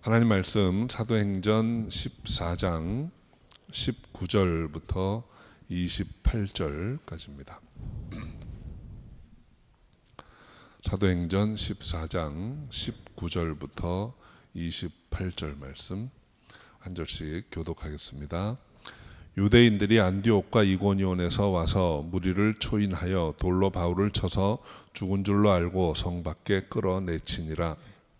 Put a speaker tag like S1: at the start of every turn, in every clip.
S1: 하나님 말씀 사도행전 14장 19절부터 28절까지입니다. 사도행전 14장 19절부터 28절 말씀 한 절씩 교독하겠습니다. 유대인들이 안디옥과 이고니온에서 와서 무리를 초인하여 돌로 바울을 쳐서 죽은 줄로 알고 성 밖에 끌어내치니라.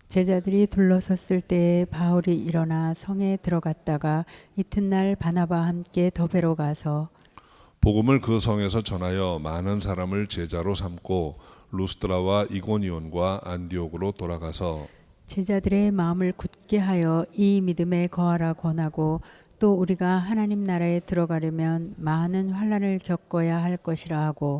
S2: 제자들이 둘러섰을 때에 바울이 일어나 성에 들어갔다가 이튿날 바나바와 함께 더베로 가서
S1: 복음을 그 성에서 전하여 많은 사람을 제자로 삼고 루스드라와 이고니온과 안디옥으로 돌아가서
S2: 제자들의 마음을 굳게 하여 이 믿음에 거하라 권하고 또 우리가 하나님 나라에 들어가려면 많은 환난을 겪어야 할 것이라 하고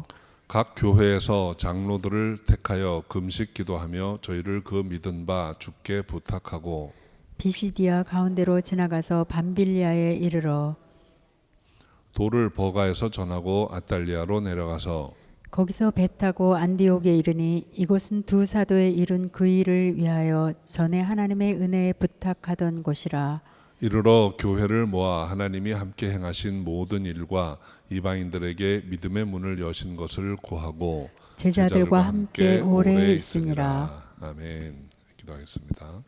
S1: 각 교회에서 장로들을 택하여 금식 기도하며 저희를 그 믿은 바 주께 부탁하고
S2: 비시디아 가운데로 지나가서 밤빌리아에 이르러
S1: 돌을 버가에서 전하고 아달리아로 내려가서
S2: 거기서 배 타고 안디옥에 이르니 이곳은 두 사도의 이룬 그 일을 위하여 전에 하나님의 은혜에 부탁하던 곳이라.
S1: 이르러 교회를 모아 하나님이 함께 행하신 모든 일과 이방인들에게 믿음의 문을 여신 것을 고하고
S2: 제자들과 함께 오래 있으니라.
S1: 아멘. 기도하겠습니다.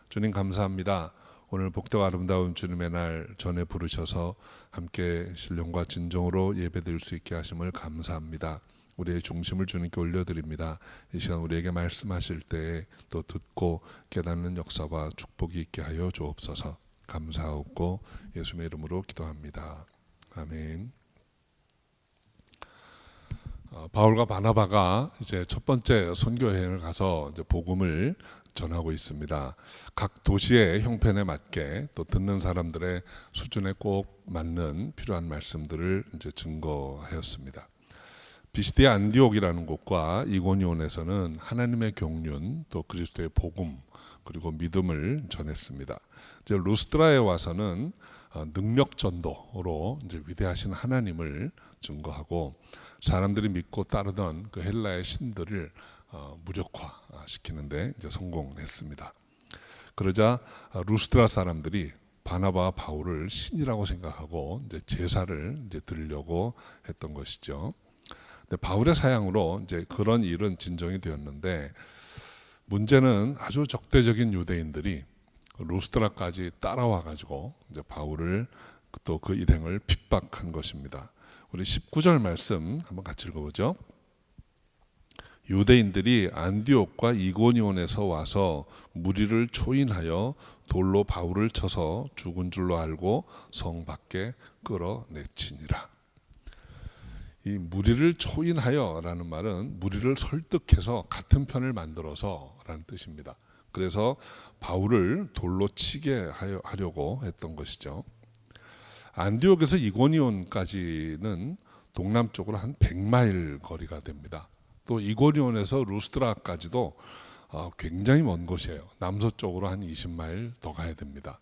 S1: 주님 감사합니다. 오늘 복되고 아름다운 주님의 날 전에 부르셔서 함께 신령과 진정으로 예배드릴 수 있게 하심을 감사합니다. 우리의 중심을 주님께 올려드립니다. 이 시간 우리에게 말씀하실 때 또 듣고 깨닫는 역사와 축복이 있게 하여 주옵소서. 감사하고 예수님의 이름으로 기도합니다. 아멘. 바울과 바나바가 이제 첫 번째 선교 여행을 가서 이제 복음을 전하고 있습니다. 각 도시의 형편에 맞게 또 듣는 사람들의 수준에 꼭 맞는 필요한 말씀들을 이제 증거하였습니다. 비시디아 안디옥이라는 곳과 이고니온에서는 하나님의 경륜 또 그리스도의 복음 그리고 믿음을 전했습니다. 이제 루스드라에 와서는 능력 전도로 이제 위대하신 하나님을 증거하고 사람들이 믿고 따르던 그 헬라의 신들을 무력화시키는데 이제 성공했습니다. 그러자 루스드라 사람들이 바나바와 바울을 신이라고 생각하고 이제 제사를 이제 드리려고 했던 것이죠. 근데 바울의 사양으로 이제 그런 일은 진정이 되었는데 문제는 아주 적대적인 유대인들이 루스드라까지 따라와 가지고 이제 바울을 또 그 일행을 핍박한 것입니다. 우리 19절 말씀 한번 같이 읽어보죠. 유대인들이 안디옥과 이고니온에서 와서 무리를 초인하여 돌로 바울을 쳐서 죽은 줄로 알고 성 밖에 끌어내치니라. 이 무리를 초인하여라는 말은 무리를 설득해서 같은 편을 만들어서라는 뜻입니다. 그래서 바울을 돌로 치게 하려고 했던 것이죠. 안디옥에서 이고니온까지는 동남쪽으로 한 100마일 거리가 됩니다. 또 이고니온에서 루스드라까지도 굉장히 먼 곳이에요. 남서쪽으로 한 20마일 더 가야 됩니다.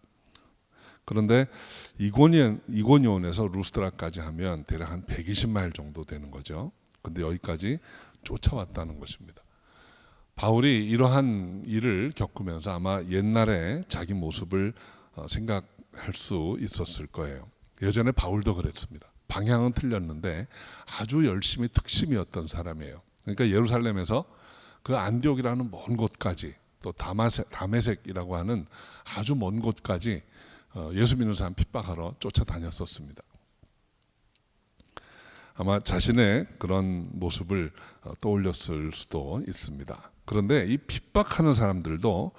S1: 그런데 이고니온에서 루스드라까지 하면 대략 한 120마일 정도 되는 거죠. 근데 여기까지 쫓아왔다는 것입니다. 바울이 이러한 일을 겪으면서 아마 옛날에 자기 모습을 생각할 수 있었을 거예요. 예전에 바울도 그랬습니다. 방향은 틀렸는데 아주 열심히 특심이었던 사람이에요. 그러니까 예루살렘에서 그 안디옥이라는 먼 곳까지 또 다메섹이라고 하는 아주 먼 곳까지 예수 믿는 사람 핍박하러 쫓아다녔었습니다. 아마 자신의 그런 모습을 떠올렸을 수도 있습니다. 그런데 이 핍박하는 사람들도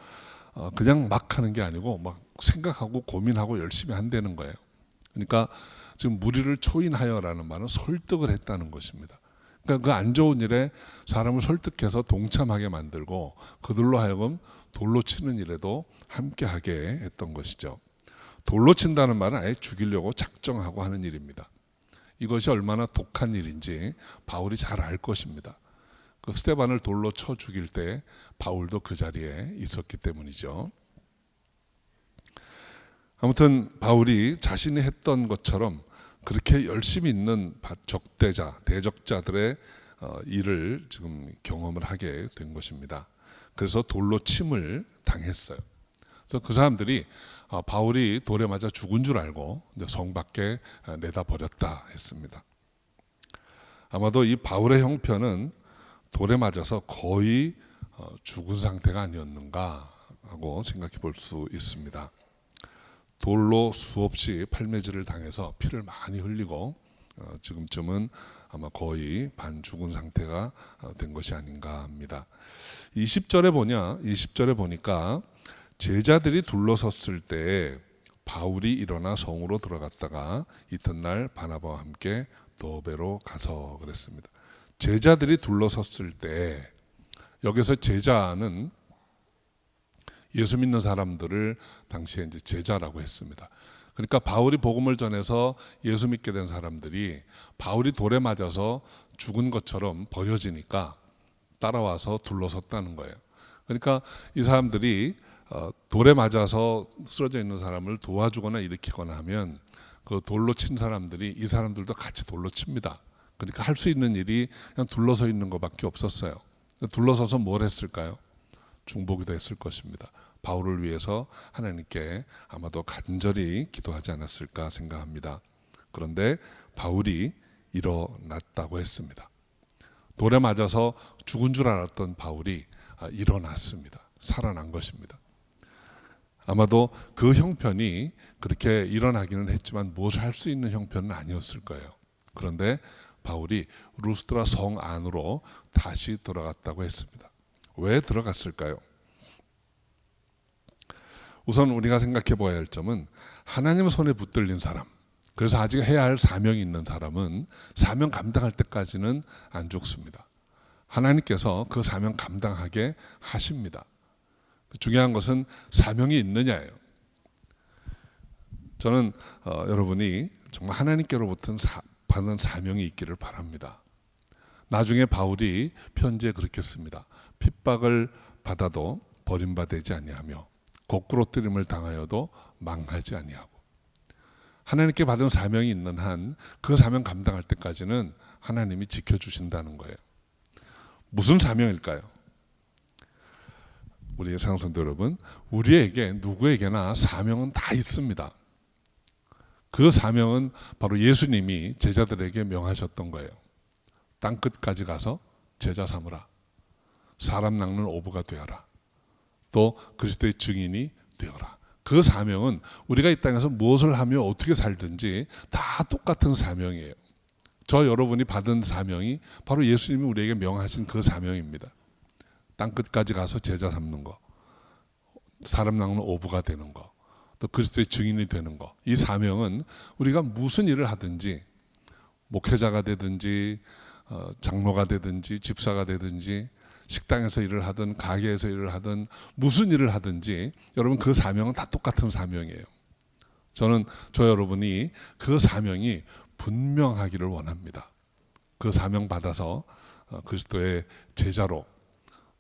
S1: 그냥 막 하는 게 아니고 막 생각하고 고민하고 열심히 한다는 거예요. 그러니까 지금 무리를 초인하여라는 말은 설득을 했다는 것입니다. 그러니까 그 안 좋은 일에 사람을 설득해서 동참하게 만들고 그들로 하여금 돌로 치는 일에도 함께하게 했던 것이죠. 돌로 친다는 말은 아예 죽이려고 작정하고 하는 일입니다. 이것이 얼마나 독한 일인지 바울이 잘 알 것입니다. 그 스데반을 돌로 쳐 죽일 때 바울도 그 자리에 있었기 때문이죠. 아무튼 바울이 자신이 했던 것처럼 그렇게 열심히 있는 대적자들의 일을 지금 경험을 하게 된 것입니다. 그래서 돌로 침을 당했어요. 그래서 그 사람들이 바울이 돌에 맞아 죽은 줄 알고 이제 성 밖에 내다 버렸다 했습니다. 아마도 이 바울의 형편은 돌에 맞아서 거의 죽은 상태가 아니었는가 하고 생각해 볼 수 있습니다. 돌로 수없이 팔매질을 당해서 피를 많이 흘리고 지금쯤은 아마 거의 반 죽은 상태가 된 것이 아닌가 합니다. 20절에 보니까 제자들이 둘러섰을 때 바울이 일어나 성으로 들어갔다가 이튿날 바나바와 함께 더베로 가서 그랬습니다. 제자들이 둘러섰을 때, 여기서 제자는 예수 믿는 사람들을 당시에 이제 제자라고 했습니다. 그러니까 바울이 복음을 전해서 예수 믿게 된 사람들이 바울이 돌에 맞아서 죽은 것처럼 버려지니까 따라와서 둘러섰다는 거예요. 그러니까 이 사람들이 돌에 맞아서 쓰러져 있는 사람을 도와주거나 일으키거나 하면 그 돌로 친 사람들이 이 사람들도 같이 돌로 칩니다. 그러니까 할 수 있는 일이 그냥 둘러서 있는 것밖에 없었어요. 둘러서서 뭘 했을까요? 중보기도 했을 것입니다. 바울을 위해서 하나님께 아마도 간절히 기도하지 않았을까 생각합니다. 그런데 바울이 일어났다고 했습니다. 돌에 맞아서 죽은 줄 알았던 바울이 일어났습니다. 살아난 것입니다. 아마도 그 형편이 그렇게 일어나기는 했지만 무엇을 할 수 있는 형편은 아니었을 거예요. 그런데 바울이 루스드라 성 안으로 다시 들어갔다고 했습니다. 왜 들어갔을까요? 우선 우리가 생각해 봐야 할 점은 하나님 손에 붙들린 사람, 그래서 아직 해야 할 사명이 있는 사람은 사명 감당할 때까지는 안 죽습니다. 하나님께서 그 사명 감당하게 하십니다. 중요한 것은 사명이 있느냐예요. 저는 여러분이 정말 하나님께로부터 받은 사명이 있기를 바랍니다. 나중에 바울이 편지에 그렇게 씁니다. 핍박을 받아도 버림받지 아니하며 거꾸로뜨림을 당하여도 망하지 아니하고, 하나님께 받은 사명이 있는 한 그 사명 감당할 때까지는 하나님이 지켜주신다는 거예요. 무슨 사명일까요? 우리 사랑성도 여러분, 우리에게 누구에게나 사명은 다 있습니다. 그 사명은 바로 예수님이 제자들에게 명하셨던 거예요. 땅끝까지 가서 제자 삼으라. 사람 낚는 어부가 되어라. 또 그리스도의 증인이 되어라. 그 사명은 우리가 이 땅에서 무엇을 하며 어떻게 살든지 다 똑같은 사명이에요. 저 여러분이 받은 사명이 바로 예수님이 우리에게 명하신 그 사명입니다. 땅끝까지 가서 제자 삼는 거, 사람 낚는 어부가 되는 거, 또 그리스도의 증인이 되는 거. 이 사명은 우리가 무슨 일을 하든지, 목회자가 되든지 장로가 되든지 집사가 되든지 식당에서 일을 하든 가게에서 일을 하든 무슨 일을 하든지 여러분 그 사명은 다 똑같은 사명이에요. 저는 저 여러분이 그 사명이 분명하기를 원합니다. 그 사명 받아서 그리스도의 제자로,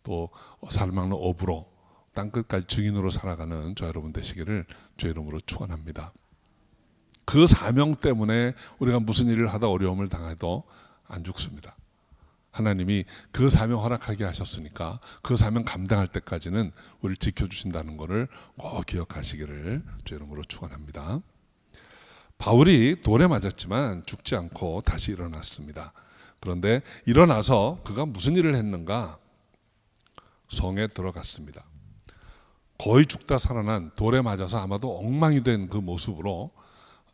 S1: 또 사람 낚는 어부로 땅끝까지 증인으로 살아가는 저 여러분 되시기를 주의 이름으로 축원합니다. 그 사명 때문에 우리가 무슨 일을 하다 어려움을 당해도 안 죽습니다. 하나님이 그 사명 허락하게 하셨으니까 그 사명 감당할 때까지는 우리를 지켜주신다는 것을 꼭 기억하시기를 주의 이름으로 축원합니다. 바울이 돌에 맞았지만 죽지 않고 다시 일어났습니다. 그런데 일어나서 그가 무슨 일을 했는가? 성에 들어갔습니다. 거의 죽다 살아난, 돌에 맞아서 아마도 엉망이 된 그 모습으로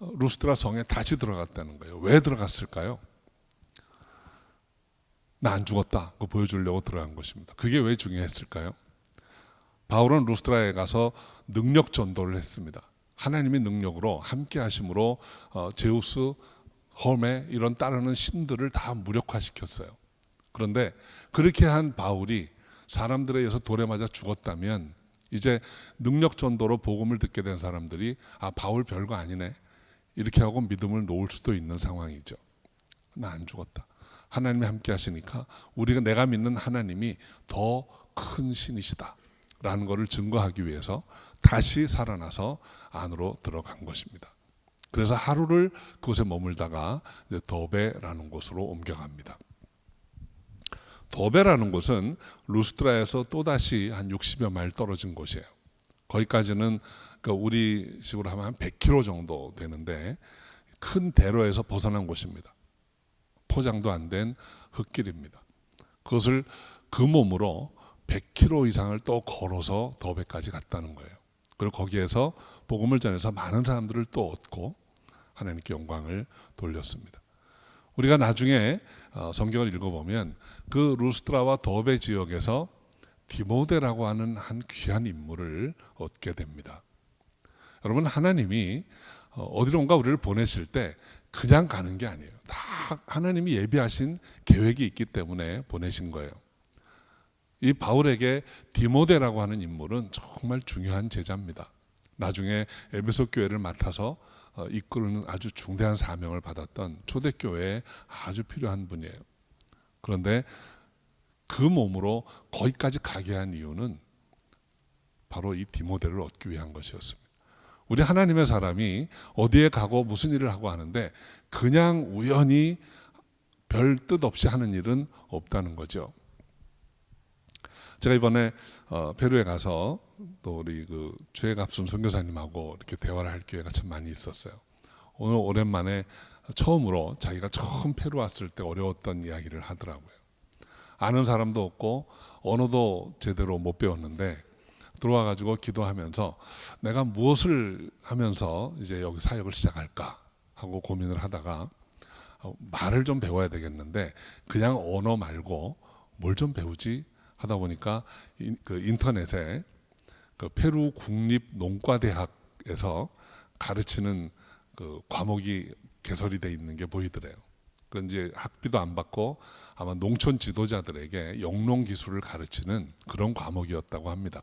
S1: 루스드라 성에 다시 들어갔다는 거예요. 왜 들어갔을까요? 나 안 죽었다, 그거 보여주려고 들어간 것입니다. 그게 왜 중요했을까요? 바울은 루스드라에 가서 능력 전도를 했습니다. 하나님의 능력으로 함께 하심으로 제우스, 헐메 이런 따르는 신들을 다 무력화시켰어요. 그런데 그렇게 한 바울이 사람들에 의해서 돌에 맞아 죽었다면 이제 능력 전도로 복음을 듣게 된 사람들이 바울 별거 아니네 이렇게 하고 믿음을 놓을 수도 있는 상황이죠. 나 안 죽었다. 하나님이 함께 하시니까 내가 믿는 하나님이 더 큰 신이시다 라는 것을 증거하기 위해서 다시 살아나서 안으로 들어간 것입니다. 그래서 하루를 그곳에 머물다가 이제 더베라는 곳으로 옮겨갑니다. 더베라는 곳은 루스드라에서 또다시 한 60여 마일 떨어진 곳이에요. 거기까지는 그러니까 우리 식으로 하면 한 100km 정도 되는데 큰 대로에서 벗어난 곳입니다. 포장도 안 된 흙길입니다. 그것을 그 몸으로 100km 이상을 또 걸어서 더베까지 갔다는 거예요. 그리고 거기에서 복음을 전해서 많은 사람들을 또 얻고 하나님께 영광을 돌렸습니다. 우리가 나중에 성경을 읽어보면 그 루스드라와 더베 지역에서 디모데라고 하는 한 귀한 인물을 얻게 됩니다. 여러분, 하나님이 어디론가 우리를 보내실 때 그냥 가는 게 아니에요. 다 하나님이 예비하신 계획이 있기 때문에 보내신 거예요. 이 바울에게 디모데라고 하는 인물은 정말 중요한 제자입니다. 나중에 에베소 교회를 맡아서 이끄는 아주 중대한 사명을 받았던 초대교회에 아주 필요한 분이에요. 그런데 그 몸으로 거기까지 가게 한 이유는 바로 이 디모데를 얻기 위한 것이었습니다. 우리 하나님의 사람이 어디에 가고 무슨 일을 하고 하는데 그냥 우연히 별 뜻 없이 하는 일은 없다는 거죠. 제가 이번에 페루에 가서 또 우리 그 주혜갑순 선교사님하고 이렇게 대화를 할 기회가 참 많이 있었어요. 오늘 오랜만에 처음으로 자기가 처음 페루 왔을 때 어려웠던 이야기를 하더라고요. 아는 사람도 없고 언어도 제대로 못 배웠는데 들어와 가지고 기도하면서 내가 무엇을 하면서 이제 여기 사역을 시작할까 하고 고민을 하다가 말을 좀 배워야 되겠는데 그냥 언어 말고 뭘 좀 배우지 하다 보니까 그 인터넷에 그 페루 국립농과대학에서 가르치는 그 과목이 개설이 돼 있는 게 보이더래요. 그 이제 학비도 안 받고 아마 농촌 지도자들에게 영농 기술을 가르치는 그런 과목이었다고 합니다.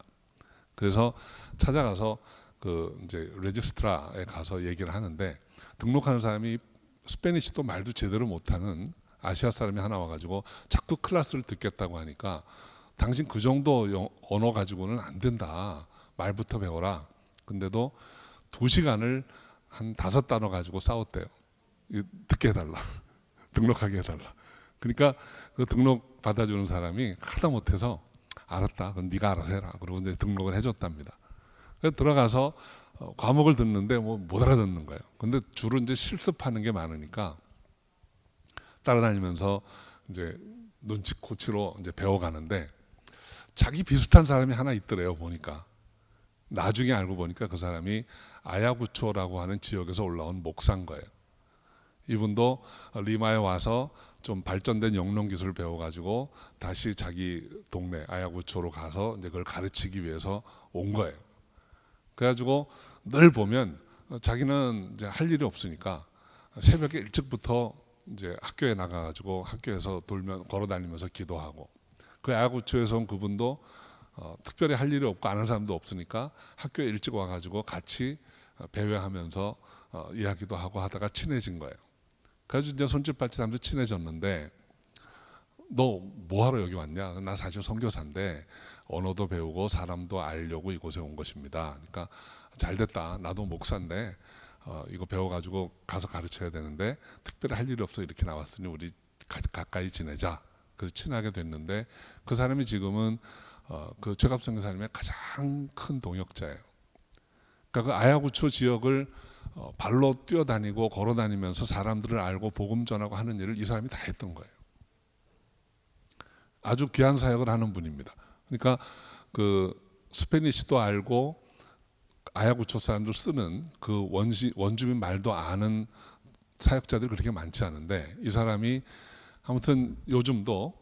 S1: 그래서 찾아가서 그 이제 레지스트라에 가서 얘기를 하는데 등록하는 사람이 스페니시도 말도 제대로 못하는 아시아 사람이 하나 와가지고 자꾸 클래스를 듣겠다고 하니까 당신 그 정도 언어 가지고는 안 된다. 말부터 배워라. 근데도 2시간을 한 5단어 가지고 싸웠대요. 듣게 해달라. 등록하게 해달라. 그러니까 그 등록 받아주는 사람이 하다 못해서 알았다. 그럼 네가 알아서 해라. 그러고 이제 등록을 해줬답니다. 그래서 들어가서 과목을 듣는데 뭐 못 알아듣는 거예요. 근데 주로 이제 실습하는 게 많으니까 따라다니면서 이제 눈치코치로 이제 배워가는데 자기 비슷한 사람이 하나 있더래요. 보니까 나중에 알고 보니까 그 사람이 아야구초라고 하는 지역에서 올라온 목사인 거예요. 이분도 리마에 와서 좀 발전된 영농 기술을 배워가지고 다시 자기 동네 아야구초로 가서 이제 그걸 가르치기 위해서 온 거예요. 그래가지고 늘 보면 자기는 이제 할 일이 없으니까 새벽에 일찍부터 이제 학교에 나가가지고 학교에서 걸어다니면서 기도하고 그 아야구초에서 온 그분도 특별히 할 일이 없고 아는 사람도 없으니까 학교에 일찍 와가지고 같이 배회하면서 이야기도 하고 하다가 친해진 거예요. 그래서 이제 손짓 발짓 하면서 친해졌는데 너 뭐하러 여기 왔냐? 나 사실 선교사인데 언어도 배우고 사람도 알려고 이곳에 온 것입니다. 그러니까 잘됐다. 나도 목사인데 이거 배워가지고 가서 가르쳐야 되는데 특별히 할 일이 없어 이렇게 나왔으니 우리 가까이 지내자. 그래서 친하게 됐는데 그 사람이 지금은 그 최갑선 교사님의 가장 큰 동역자예요. 그러니까 그 아야구초 지역을 발로 뛰어다니고 걸어다니면서 사람들을 알고 복음 전하고 하는 일을 이 사람이 다 했던 거예요. 아주 귀한 사역을 하는 분입니다. 그러니까 그 스페니시도 알고 아야구초 사람들 쓰는 그 원주민 말도 아는 사역자들이 그렇게 많지 않은데 이 사람이 아무튼 요즘도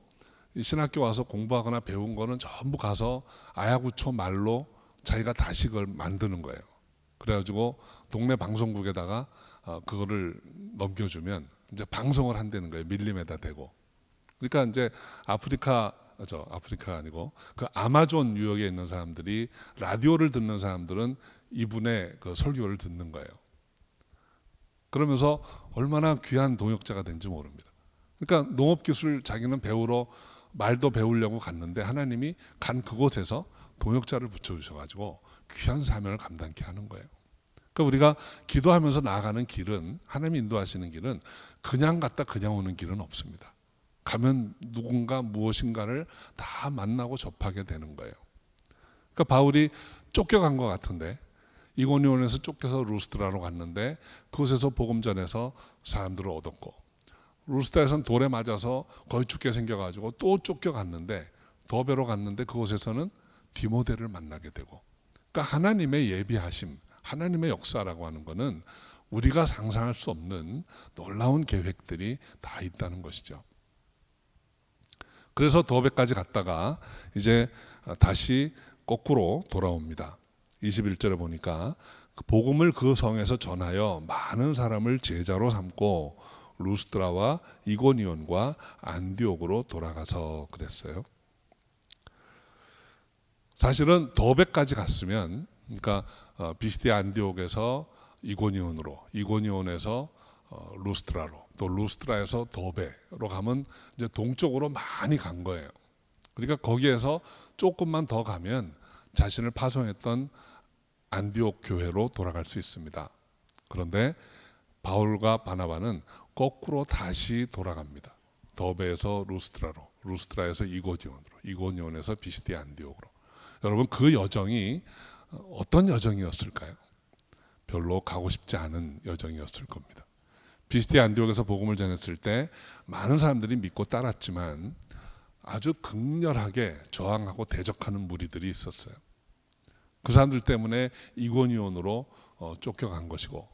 S1: 신학교 와서 공부하거나 배운 거는 전부 가서 아야구초 말로 자기가 다시 그걸 만드는 거예요. 그래가지고 동네 방송국에다가 그거를 넘겨주면 이제 방송을 한다는 거예요. 밀림에다 대고. 그러니까 이제 아프리카 아니고 그 아마존 유역에 있는 사람들이 라디오를 듣는 사람들은 이분의 그 설교를 듣는 거예요. 그러면서 얼마나 귀한 동역자가 된지 모릅니다. 그러니까 농업기술 자기는 배우러 말도 배우려고 갔는데 하나님이 간 그곳에서 동역자를 붙여주셔가지고 귀한 사명을 감당케 하는 거예요. 그러니까 우리가 기도하면서 나아가는 길은 하나님이 인도하시는 길은 그냥 갔다 그냥 오는 길은 없습니다. 가면 누군가 무엇인가를 다 만나고 접하게 되는 거예요. 그러니까 바울이 쫓겨간 것 같은데 이고니온에서 쫓겨서 루스드라로 갔는데 그곳에서 복음 전해서 사람들을 얻었고 루스드라에서는 돌에 맞아서 거의 죽게 생겨가지고 또 쫓겨갔는데 더베로 갔는데 그곳에서는 디모데를 만나게 되고 그러니까 하나님의 예비하심, 하나님의 역사라고 하는 것은 우리가 상상할 수 없는 놀라운 계획들이 다 있다는 것이죠. 그래서 더베까지 갔다가 이제 다시 거꾸로 돌아옵니다. 21절에 보니까 복음을 그 성에서 전하여 많은 사람을 제자로 삼고 루스드라와 이고니온과 안디옥으로 돌아가서 그랬어요. 사실은 더베까지 갔으면 그러니까 비시디아 안디옥에서 이고니온으로, 이고니온에서 루스드라로, 또 루스드라에서 더베로 가면 이제 동쪽으로 많이 간 거예요. 그러니까 거기에서 조금만 더 가면 자신을 파송했던 안디옥 교회로 돌아갈 수 있습니다. 그런데 바울과 바나바는 거꾸로 다시 돌아갑니다. 더베에서 루스드라로, 루스드라에서 이고니온으로, 이고니온에서 비시디아 안디옥으로. 여러분 그 여정이 어떤 여정이었을까요? 별로 가고 싶지 않은 여정이었을 겁니다. 비시디아 안디옥에서 복음을 전했을 때 많은 사람들이 믿고 따랐지만 아주 극렬하게 저항하고 대적하는 무리들이 있었어요. 그 사람들 때문에 이고니온으로 쫓겨간 것이고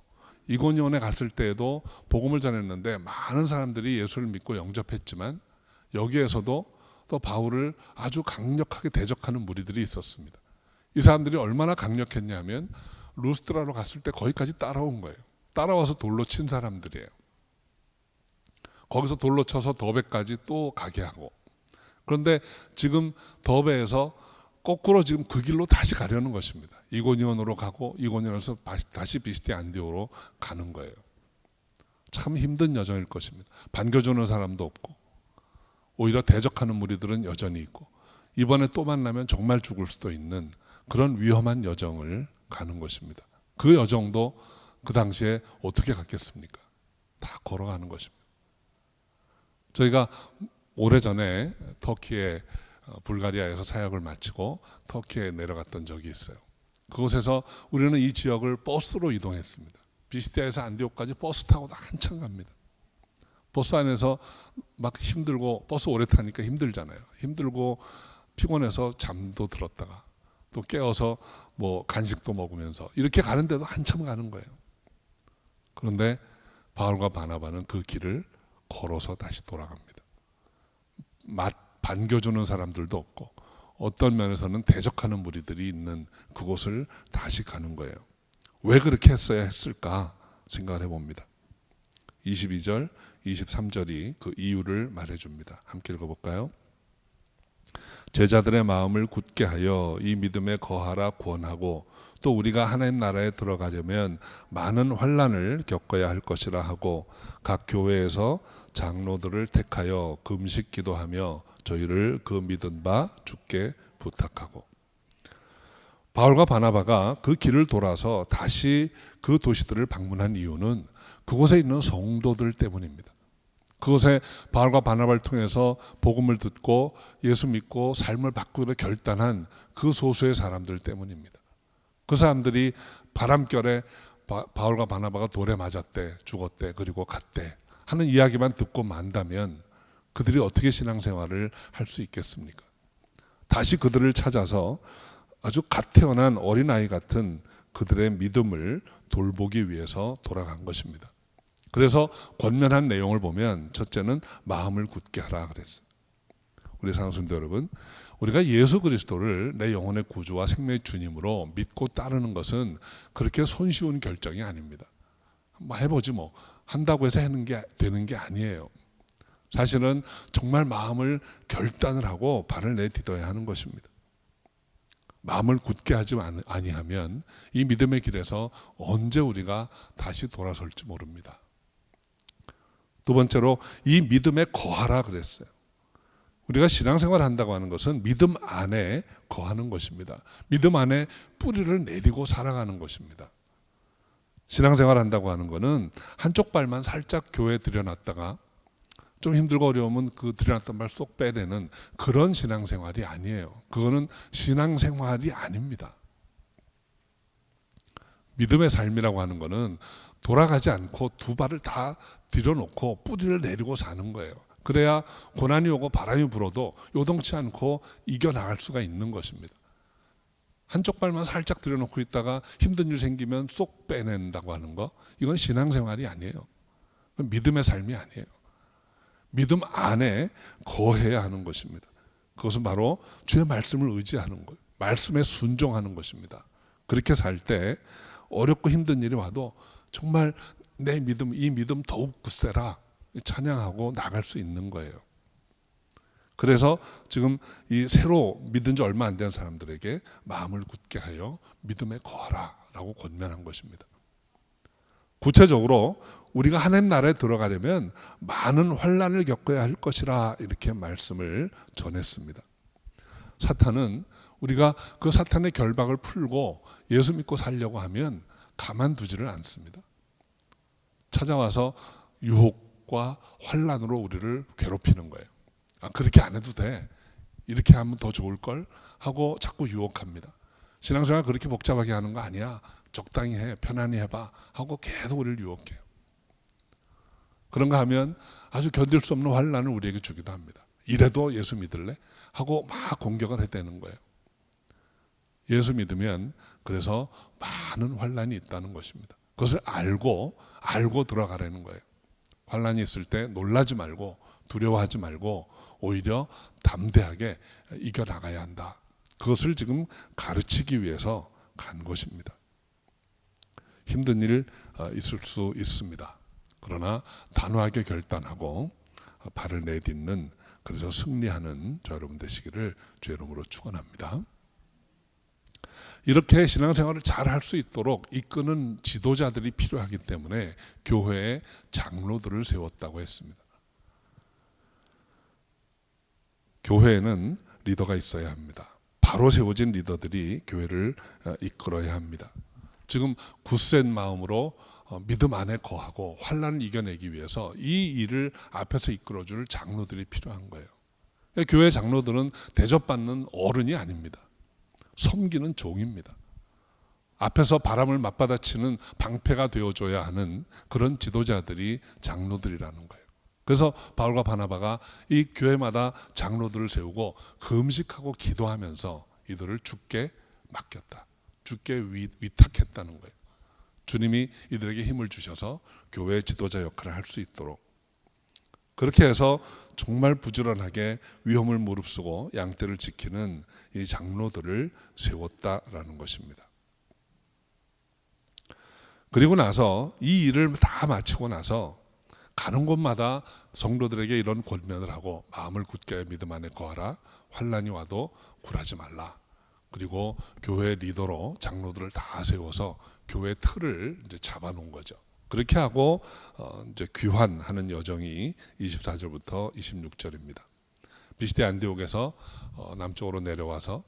S1: 이고니온에 갔을 때에도 복음을 전했는데 많은 사람들이 예수를 믿고 영접했지만 여기에서도 또 바울을 아주 강력하게 대적하는 무리들이 있었습니다. 이 사람들이 얼마나 강력했냐면 루스드라로 갔을 때 거기까지 따라온 거예요. 따라와서 돌로 친 사람들이에요. 거기서 돌로 쳐서 더베까지 또 가게 하고 그런데 지금 더베에서 거꾸로 지금 그 길로 다시 가려는 것입니다. 이고니온으로 가고 이고니온에서 다시 비시디아 안디옥으로 가는 거예요. 참 힘든 여정일 것입니다. 반겨주는 사람도 없고 오히려 대적하는 무리들은 여전히 있고 이번에 또 만나면 정말 죽을 수도 있는 그런 위험한 여정을 가는 것입니다. 그 여정도 그 당시에 어떻게 갔겠습니까? 다 걸어가는 것입니다. 저희가 오래전에 터키에 불가리아에서 사역을 마치고 터키에 내려갔던 적이 있어요. 그곳에서 우리는 이 지역을 버스로 이동했습니다. 비시디아에서 안디옥까지 버스 타고 한참 갑니다. 버스 안에서 막 힘들고 버스 오래 타니까 힘들잖아요. 힘들고 피곤해서 잠도 들었다가 또 깨어서 뭐 간식도 먹으면서 이렇게 가는데도 한참 가는 거예요. 그런데 바울과 바나바는 그 길을 걸어서 다시 돌아갑니다. 반겨주는 사람들도 없고 어떤 면에서는 대적하는 무리들이 있는 그곳을 다시 가는 거예요. 왜 그렇게 했어야 했을까 생각을 해봅니다. 22절, 23절이 그 이유를 말해줍니다. 함께 읽어볼까요? 제자들의 마음을 굳게 하여 이 믿음에 거하라 권하고 또 우리가 하나님 나라에 들어가려면 많은 환난을 겪어야 할 것이라 하고 각 교회에서 장로들을 택하여 금식 기도하며 저희를 그 믿은 바 주께 부탁하고 바울과 바나바가 그 길을 돌아서 다시 그 도시들을 방문한 이유는 그곳에 있는 성도들 때문입니다. 그곳에 바울과 바나바를 통해서 복음을 듣고 예수 믿고 삶을 바꾸기로 결단한 그 소수의 사람들 때문입니다. 그 사람들이 바람결에 바울과 바나바가 돌에 맞았대, 죽었대, 그리고 갔대 하는 이야기만 듣고 만다면 그들이 어떻게 신앙생활을 할 수 있겠습니까? 다시 그들을 찾아서 아주 갓 태어난 어린아이 같은 그들의 믿음을 돌보기 위해서 돌아간 것입니다. 그래서 권면한 내용을 보면 첫째는 마음을 굳게 하라 그랬어요. 우리 사랑하는 여러분, 우리가 예수 그리스도를 내 영혼의 구주와 생명의 주님으로 믿고 따르는 것은 그렇게 손쉬운 결정이 아닙니다. 뭐 해보지 뭐 한다고 해서 되는 게 아니에요. 사실은 정말 마음을 결단을 하고 발을 내딛어야 하는 것입니다. 마음을 굳게 하지 아니하면 이 믿음의 길에서 언제 우리가 다시 돌아설지 모릅니다. 두 번째로 이 믿음에 거하라 그랬어요. 우리가 신앙생활을 한다고 하는 것은 믿음 안에 거하는 것입니다. 믿음 안에 뿌리를 내리고 살아가는 것입니다. 신앙생활을 한다고 하는 것은 한쪽 발만 살짝 교회에 들여놨다가 좀 힘들고 어려우면 그 들여놨던 발 쏙 빼내는 그런 신앙생활이 아니에요. 그거는 신앙생활이 아닙니다. 믿음의 삶이라고 하는 거는 돌아가지 않고 두 발을 다 들여놓고 뿌리를 내리고 사는 거예요. 그래야 고난이 오고 바람이 불어도 요동치 않고 이겨나갈 수가 있는 것입니다. 한쪽 발만 살짝 들여놓고 있다가 힘든 일 생기면 쏙 빼낸다고 하는 거, 이건 신앙생활이 아니에요. 믿음의 삶이 아니에요. 믿음 안에 거해야 하는 것입니다. 그것은 바로 주의 말씀을 의지하는 거예요. 말씀에 순종하는 것입니다. 그렇게 살 때 어렵고 힘든 일이 와도 정말 내 믿음, 이 믿음 더욱 굳세라 찬양하고 나갈 수 있는 거예요. 그래서 지금 이 새로 믿은 지 얼마 안 된 사람들에게 마음을 굳게 하여 믿음에 거하라 라고 권면한 것입니다. 구체적으로 우리가 하나님 나라에 들어가려면 많은 환난을 겪어야 할 것이라 이렇게 말씀을 전했습니다. 사탄은 우리가 그 사탄의 결박을 풀고 예수 믿고 살려고 하면 가만두지를 않습니다. 찾아와서 유혹과 환난으로 우리를 괴롭히는 거예요. 그렇게 안 해도 돼. 이렇게 하면 더 좋을 걸 하고 자꾸 유혹합니다. 신앙생활 그렇게 복잡하게 하는 거 아니야. 적당히 해, 편안히 해봐 하고 계속 우리를 유혹해요. 그런가 하면 아주 견딜 수 없는 환난을 우리에게 주기도 합니다. 이래도 예수 믿을래? 하고 막 공격을 해대는 거예요. 예수 믿으면 그래서 많은 환난이 있다는 것입니다. 그것을 알고 들어가라는 거예요. 환난이 있을 때 놀라지 말고 두려워하지 말고 오히려 담대하게 이겨나가야 한다. 그것을 지금 가르치기 위해서 간 것입니다. 힘든 일 있을 수 있습니다. 그러나 단호하게 결단하고 발을 내딛는, 그래서 승리하는 저 여러분 되시기를 주의 이름으로 축원합니다. 이렇게 신앙생활을 잘 할 수 있도록 이끄는 지도자들이 필요하기 때문에 교회에 장로들을 세웠다고 했습니다. 교회에는 리더가 있어야 합니다. 바로 세워진 리더들이 교회를 이끌어야 합니다. 지금 굳센 마음으로 믿음 안에 거하고 환난을 이겨내기 위해서 이 일을 앞에서 이끌어줄 장로들이 필요한 거예요. 교회 장로들은 대접받는 어른이 아닙니다. 섬기는 종입니다. 앞에서 바람을 맞받아치는 방패가 되어줘야 하는 그런 지도자들이 장로들이라는 거예요. 그래서 바울과 바나바가 이 교회마다 장로들을 세우고 금식하고 기도하면서 이들을 주께 맡겼다. 주께 위탁했다는 거예요. 주님이 이들에게 힘을 주셔서 교회 지도자 역할을 할 수 있도록, 그렇게 해서 정말 부지런하게 위험을 무릅쓰고 양떼를 지키는 이 장로들을 세웠다라는 것입니다. 그리고 나서 이 일을 다 마치고 나서 가는 곳마다 성도들에게 이런 권면을 하고, 마음을 굳게 믿음 안에 거하라, 환난이 와도 굴하지 말라. 그리고 교회 리더로 장로들을 다 세워서 교회 틀을 이제 잡아놓은 거죠. 그렇게 하고 이제 귀환하는 여정이 24절부터 26절입니다. 비시대 안디옥에서 남쪽으로 내려와서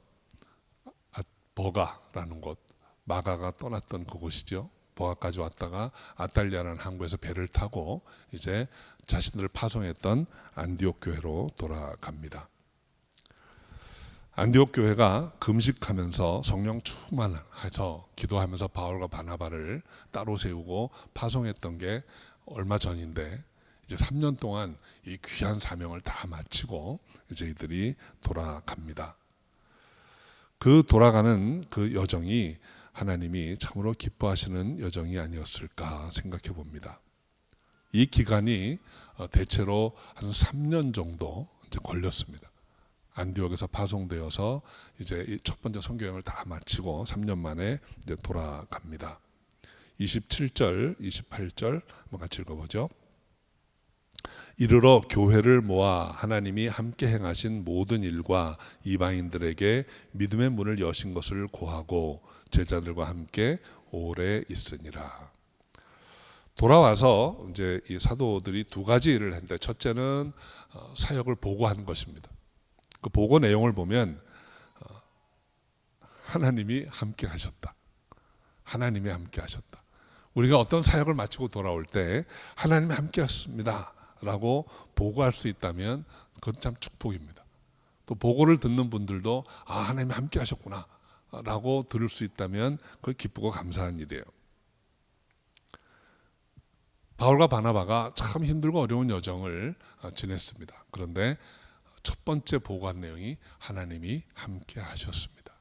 S1: 버가라는 곳, 마가가 떠났던 그곳이죠. 버가까지 왔다가 아탈리아라는 항구에서 배를 타고 이제 자신들을 파송했던 안디옥 교회로 돌아갑니다. 안디옥 교회가 금식하면서 성령 충만해서 기도하면서 바울과 바나바를 따로 세우고 파송했던 게 얼마 전인데, 이제 3년 동안 이 귀한 사명을 다 마치고 이제 이들이 돌아갑니다. 그 돌아가는 그 여정이 하나님이 참으로 기뻐하시는 여정이 아니었을까 생각해 봅니다. 이 기간이 대체로 한 3년 정도 이제 걸렸습니다. 안디옥에서 파송되어서 이제 첫 번째 선교여행을 다 마치고 3년 만에 이제 돌아갑니다. 27절, 28절 한번 같이 읽어보죠. 이르러 교회를 모아 하나님이 함께 행하신 모든 일과 이방인들에게 믿음의 문을 여신 것을 고하고 제자들과 함께 오래 있으니라. 돌아와서 이제 이 사도들이 두 가지 일을 했는데, 첫째는 사역을 보고하는 것입니다. 그 보고 내용을 보면 하나님이 함께 하셨다. 하나님이 함께 하셨다. 우리가 어떤 사역을 마치고 돌아올 때 하나님이 함께 하셨습니다 라고 보고할 수 있다면 그건 참 축복입니다. 또 보고를 듣는 분들도 하나님이 함께 하셨구나 라고 들을 수 있다면 그건 기쁘고 감사한 일이에요. 바울과 바나바가 참 힘들고 어려운 여정을 지냈습니다. 그런데 첫 번째 보고한 내용이 하나님이 함께 하셨습니다.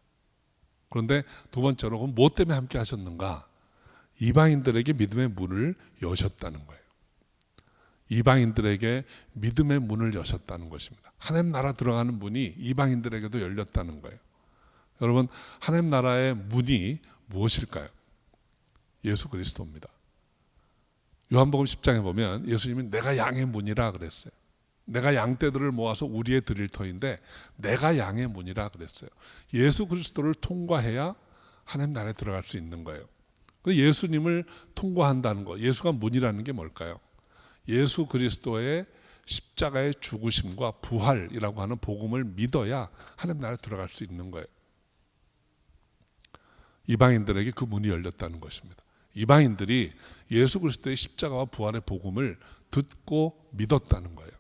S1: 그런데 두 번째로 그럼 무엇 때문에 함께 하셨는가? 이방인들에게 믿음의 문을 여셨다는 거예요. 이방인들에게 믿음의 문을 여셨다는 것입니다. 하나님 나라 들어가는 문이 이방인들에게도 열렸다는 거예요. 여러분, 하나님 나라의 문이 무엇일까요? 예수 그리스도입니다. 요한복음 10장에 보면 예수님이 내가 양의 문이라 그랬어요. 내가 양떼들을 모아서 우리의 드릴 터인데 내가 양의 문이라 그랬어요. 예수 그리스도를 통과해야 하나님 나라에 들어갈 수 있는 거예요. 예수님을 통과한다는 거, 예수가 문이라는 게 뭘까요? 예수 그리스도의 십자가의 죽으심과 부활이라고 하는 복음을 믿어야 하나님 나라에 들어갈 수 있는 거예요. 이방인들에게 그 문이 열렸다는 것입니다. 이방인들이 예수 그리스도의 십자가와 부활의 복음을 듣고 믿었다는 거예요.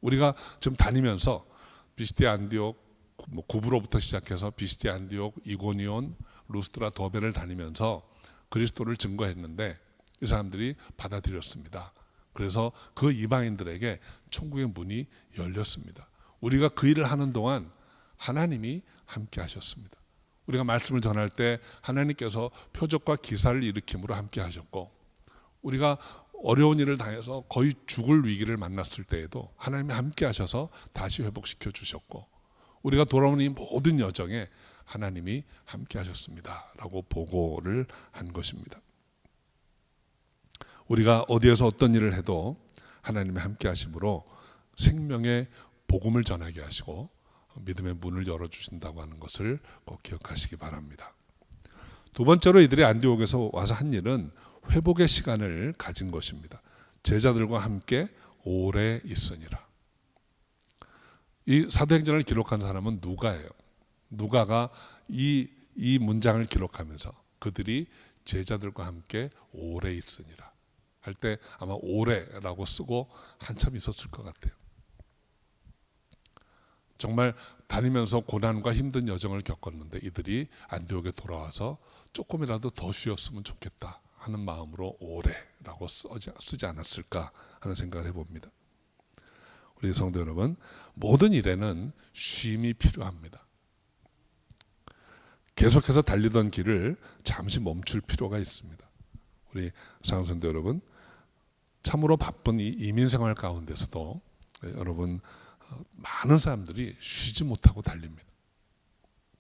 S1: 우리가 지금 다니면서 비스디아 안디옥, 구브로부터 시작해서 비스디아 안디옥, 이고니온, 루스드라, 더베를 다니면서 그리스도를 증거했는데 이 사람들이 받아들였습니다. 그래서 그 이방인들에게 천국의 문이 열렸습니다. 우리가 그 일을 하는 동안 하나님이 함께 하셨습니다. 우리가 말씀을 전할 때 하나님께서 표적과 기사를 일으킴으로 함께 하셨고, 우리가 어려운 일을 당해서 거의 죽을 위기를 만났을 때에도 하나님이 함께 하셔서 다시 회복시켜 주셨고, 우리가 돌아오는 이 모든 여정에 하나님이 함께 하셨습니다 라고 보고를 한 것입니다. 우리가 어디에서 어떤 일을 해도 하나님이 함께 하심으로 생명의 복음을 전하게 하시고 믿음의 문을 열어주신다고 하는 것을 꼭 기억하시기 바랍니다. 두 번째로 이들이 안디옥에서 와서 한 일은 회복의 시간을 가진 것입니다. 제자들과 함께 오래 있으니라. 이 사도행전을 기록한 사람은 누가예요. 누가가 이 문장을 기록하면서 그들이 제자들과 함께 오래 있으니라 할 때 아마 오래라고 쓰고 한참 있었을 것 같아요. 정말 다니면서 고난과 힘든 여정을 겪었는데 이들이 안디옥에 돌아와서 조금이라도 더 쉬었으면 좋겠다 하는 마음으로 오래라고 쓰지 않았을까 하는 생각을 해봅니다. 우리 성도 여러분, 모든 일에는 쉼이 필요합니다. 계속해서 달리던 길을 잠시 멈출 필요가 있습니다. 우리 사랑하는 성도 여러분, 참으로 바쁜 이 이민 생활 가운데서도 여러분 많은 사람들이 쉬지 못하고 달립니다.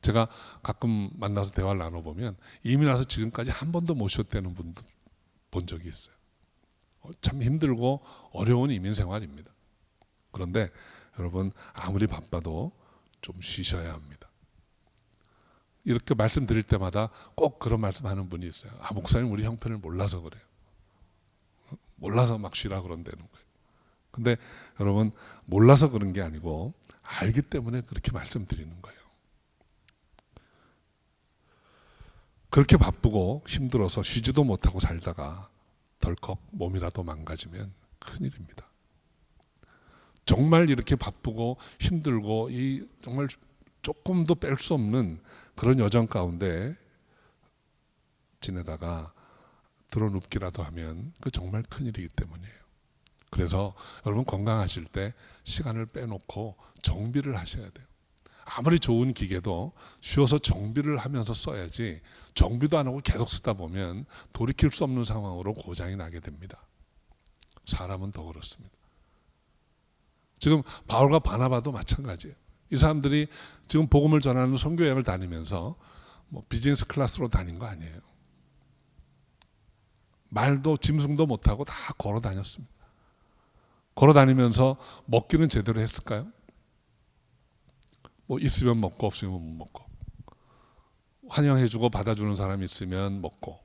S1: 제가 가끔 만나서 대화를 나눠보면 이민 와서 지금까지 한 번도 못 쉬었다는 분도 본 적이 있어요. 참 힘들고 어려운 이민 생활입니다. 그런데 여러분 아무리 바빠도 좀 쉬셔야 합니다. 이렇게 말씀드릴 때마다 꼭 그런 말씀하는 분이 있어요. 목사님 우리 형편을 몰라서 그래요. 몰라서 막 쉬라 그런다는 거예요. 근데 여러분 몰라서 그런 게 아니고 알기 때문에 그렇게 말씀드리는 거예요. 그렇게 바쁘고 힘들어서 쉬지도 못하고 살다가 덜컥 몸이라도 망가지면 큰일입니다. 정말 이렇게 바쁘고 힘들고 이 정말 조금도 뺄 수 없는 그런 여정 가운데 지내다가 드러눕기라도 하면 그 정말 큰일이기 때문이에요. 그래서 여러분 건강하실 때 시간을 빼놓고 정비를 하셔야 돼요. 아무리 좋은 기계도 쉬어서 정비를 하면서 써야지 정비도 안 하고 계속 쓰다 보면 돌이킬 수 없는 상황으로 고장이 나게 됩니다. 사람은 더 그렇습니다. 지금 바울과 바나바도 마찬가지예요. 이 사람들이 지금 복음을 전하는 선교 여행을 다니면서 비즈니스 클래스로 다닌 거 아니에요. 말도 짐승도 못하고 다 걸어 다녔습니다. 걸어 다니면서 먹기는 제대로 했을까요? 있으면 먹고 없으면 못 먹고, 환영해주고 받아주는 사람이 있으면 먹고,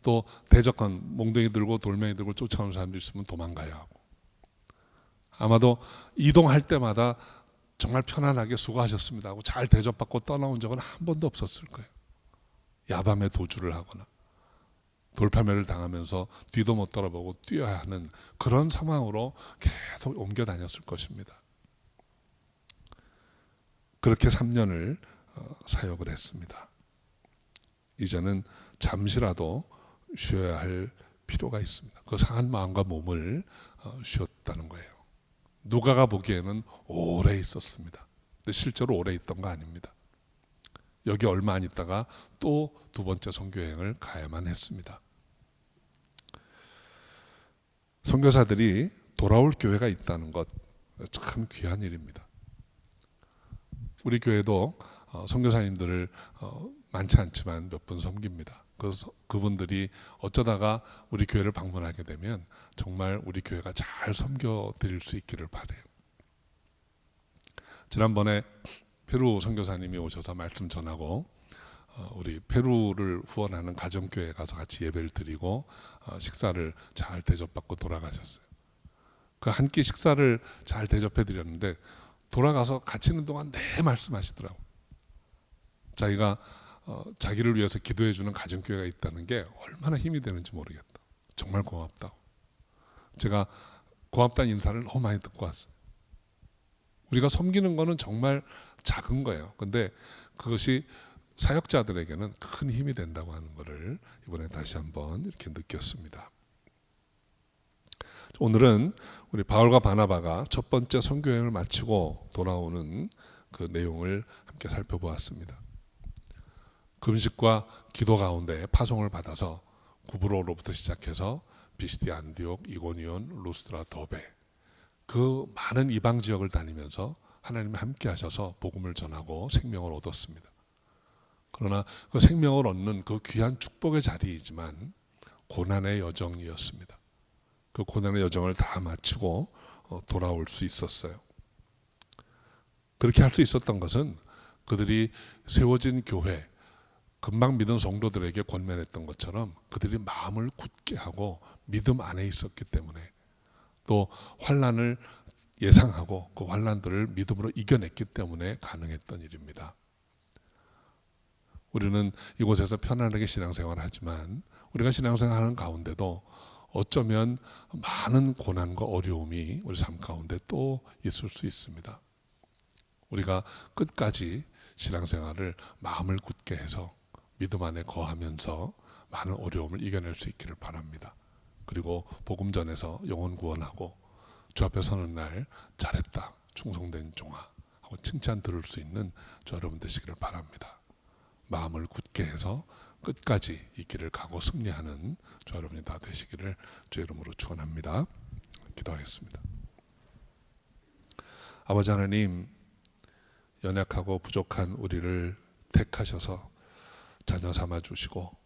S1: 또 대적한 몽둥이 들고 돌멩이 들고 쫓아오는 사람도 있으면 도망가야 하고, 아마도 이동할 때마다 정말 편안하게 수고하셨습니다 하고 잘 대접받고 떠나온 적은 한 번도 없었을 거예요. 야밤에 도주를 하거나 돌팔매를 당하면서 뒤도 못 돌아보고 뛰어야 하는 그런 상황으로 계속 옮겨 다녔을 것입니다. 그렇게 3년을 사역을 했습니다. 이제는 잠시라도 쉬어야 할 필요가 있습니다. 그 상한 마음과 몸을 쉬었다는 거예요. 누가가 보기에는 오래 있었습니다. 근데 실제로 오래 있던 거 아닙니다. 여기 얼마 안 있다가 또 두 번째 선교여행을 가야만 했습니다. 선교사들이 돌아올 교회가 있다는 것 참 귀한 일입니다. 우리 교회도 선교사님들을 많지 않지만 몇 분 섬깁니다. 그분들이 어쩌다가 우리 교회를 방문하게 되면 정말 우리 교회가 잘 섬겨 드릴 수 있기를 바라요. 지난번에 페루 선교사님이 오셔서 말씀 전하고 우리 페루를 후원하는 가정교회에 가서 같이 예배를 드리고 식사를 잘 대접받고 돌아가셨어요. 그 한 끼 식사를 잘 대접해 드렸는데 돌아가서 같이 있는 동안 내 말씀하시더라고. 자기가 자기를 위해서 기도해 주는 가정교회가 있다는 게 얼마나 힘이 되는지 모르겠다. 정말 고맙다고. 제가 고맙다는 인사를 너무 많이 듣고 왔어요. 우리가 섬기는 거는 정말 작은 거예요. 근데 그것이 사역자들에게는 큰 힘이 된다고 하는 것을 이번에 다시 한번 이렇게 느꼈습니다. 오늘은 우리 바울과 바나바가 첫 번째 선교여행을 마치고 돌아오는 그 내용을 함께 살펴보았습니다. 금식과 기도 가운데 파송을 받아서 구브로로부터 시작해서 비시디, 안디옥, 이고니온, 루스드라, 더베 그 많은 이방 지역을 다니면서 하나님이 함께 하셔서 복음을 전하고 생명을 얻었습니다. 그러나 그 생명을 얻는 그 귀한 축복의 자리이지만 고난의 여정이었습니다. 그 고난의 여정을 다 마치고 돌아올 수 있었어요. 그렇게 할 수 있었던 것은 그들이 세워진 교회, 금방 믿은 성도들에게 권면했던 것처럼 그들이 마음을 굳게 하고 믿음 안에 있었기 때문에 또 환난을 예상하고 그 환난들을 믿음으로 이겨냈기 때문에 가능했던 일입니다. 우리는 이곳에서 편안하게 신앙생활을 하지만 우리가 신앙생활하는 가운데도 어쩌면 많은 고난과 어려움이 우리 삶 가운데 또 있을 수 있습니다. 우리가 끝까지 신앙생활을 마음을 굳게 해서 믿음 안에 거하면서 많은 어려움을 이겨낼 수 있기를 바랍니다. 그리고 복음 전에서 영혼 구원하고 주 앞에 서는 날 잘했다, 충성된 종아 하고 칭찬 들을 수 있는 저 여러분 되시기를 바랍니다. 마음을 굳게 해서 끝까지 이 길을 가고 승리하는 저 여러분이 다 되시기를 주의 이름으로 축원합니다. 기도하겠습니다. 아버지 하나님, 연약하고 부족한 우리를 택하셔서 자녀 삼아 주시고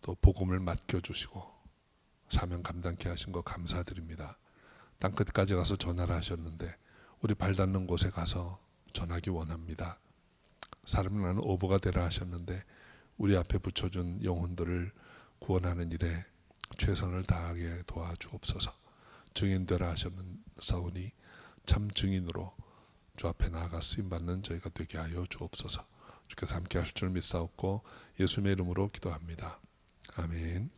S1: 또 복음을 맡겨 주시고 사명 감당케 하신 것 감사드립니다. 땅 끝까지 가서 전하라 하셨는데 우리 발 닿는 곳에 가서 전하기 원합니다. 사람 나는 오보가 되라 하셨는데 우리 앞에 붙여준 영혼들을 구원하는 일에 최선을 다하게 도와주옵소서. 증인 되라 하셨사오니 참 증인으로 주 앞에 나아가 쓰임받는 저희가 되게 하여 주옵소서. 주께서 함께 하실 줄 믿사옵고 예수님의 이름으로 기도합니다. 아멘.